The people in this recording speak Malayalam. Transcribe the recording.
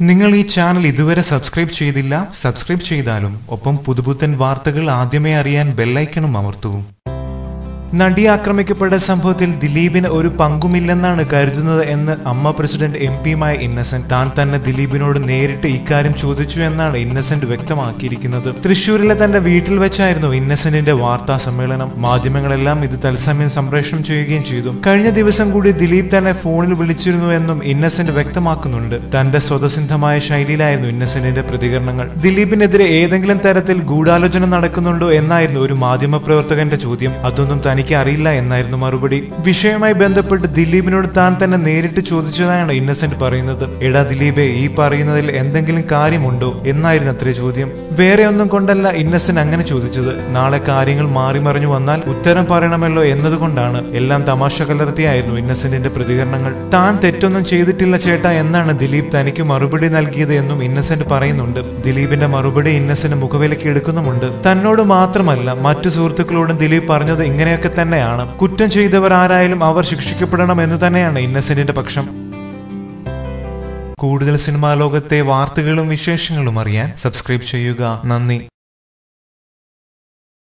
നിങ്ങൾ ഈ ചാനൽ ഇതുവരെ സബ്സ്ക്രൈബ് ചെയ്തില്ല, സബ്സ്ക്രൈബ് ചെയ്താലും ഒപ്പം പുതുപുത്തൻ വാർത്തകൾ ആദ്യമേ അറിയാൻ ബെല്ലൈക്കണും അമർത്തൂ. നടി ആക്രമിക്കപ്പെട്ട സംഭവത്തിൽ ദിലീപിന് ഒരു പങ്കുമില്ലെന്നാണ് കരുതുന്നത് എന്ന് അമ്മ പ്രസിഡന്റ് എംപിയുമായ ഇന്നസെന്റ് താൻ തന്നെ ദിലീപിനോട് നേരിട്ട് ഇക്കാര്യം ചോദിച്ചു എന്നാണ് ഇന്നസെന്റ് വ്യക്തമാക്കിയിരിക്കുന്നത്. തൃശൂരിലെ തന്റെ വീട്ടിൽ വെച്ചായിരുന്നു ഇന്നസെന്റിന്റെ വാർത്താ സമ്മേളനം. മാധ്യമങ്ങളെല്ലാം ഇത് തത്സമയം സംപ്രേഷണം ചെയ്യുകയും ചെയ്തു. കഴിഞ്ഞ ദിവസം കൂടി ദിലീപ് തന്നെ ഫോണിൽ വിളിച്ചിരുന്നുവെന്നും ഇന്നസെന്റ് വ്യക്തമാക്കുന്നുണ്ട്. തന്റെ സ്വതസിദ്ധമായ ശൈലിയിലായിരുന്നു ഇന്നസെന്റിന്റെ പ്രതികരണങ്ങൾ. ദിലീപിനെതിരെ ഏതെങ്കിലും തരത്തിൽ ഗൂഢാലോചന നടക്കുന്നുണ്ടോ എന്നായിരുന്നു ഒരു മാധ്യമപ്രവർത്തകന്റെ ചോദ്യം. അതൊന്നും തനിക്ക് അറിയില്ല എന്നായിരുന്നു മറുപടി. വിഷയവുമായി ബന്ധപ്പെട്ട് ദിലീപിനോട് താൻ തന്നെ നേരിട്ട് ചോദിച്ചതാണ് ഇന്നസെന്റ് പറയുന്നത്. എടാ ദിലീപേ, ഈ പറയുന്നതിൽ എന്തെങ്കിലും കാര്യമുണ്ടോ എന്നായിരുന്നു അത്രേ ചോദ്യം. വേറെ ഒന്നും കൊണ്ടല്ല ഇന്നസെന്റ് അങ്ങനെ ചോദിച്ചത്. നാളെ കാര്യങ്ങൾ മാറി മറിഞ്ഞു വന്നാൽ ഉത്തരം പറയണമല്ലോ എന്നതുകൊണ്ടാണ്. എല്ലാം തമാശ കലർത്തിയായിരുന്നു ഇന്നസെന്റിന്റെ പ്രതികരണങ്ങൾ. താൻ തെറ്റൊന്നും ചെയ്തിട്ടില്ല ചേട്ടാ എന്നാണ് ദിലീപ് തനിക്ക് മറുപടി നൽകിയത് എന്നും ഇന്നസെന്റ് പറയുന്നുണ്ട്. ദിലീപിന്റെ മറുപടി ഇന്നസെന്റ് മുഖവിലയ്ക്ക് എടുക്കുന്നുമുണ്ട്. തന്നോട് മാത്രമല്ല മറ്റു സുഹൃത്തുക്കളോടും ദിലീപ് പറഞ്ഞത് ഇങ്ങനെയൊക്കെ തന്നെയാണ്. കുറ്റം ചെയ്തവർ ആരായാലും അവർ ശിക്ഷിക്കപ്പെടണം എന്ന് തന്നെയാണ് ഇന്നസെന്റിന്റെ പക്ഷം. കൂടുതൽ സിനിമാ ലോകത്തെ വാർത്തകളും വിശേഷങ്ങളും അറിയാൻ സബ്സ്ക്രൈബ് ചെയ്യുക. നന്ദി.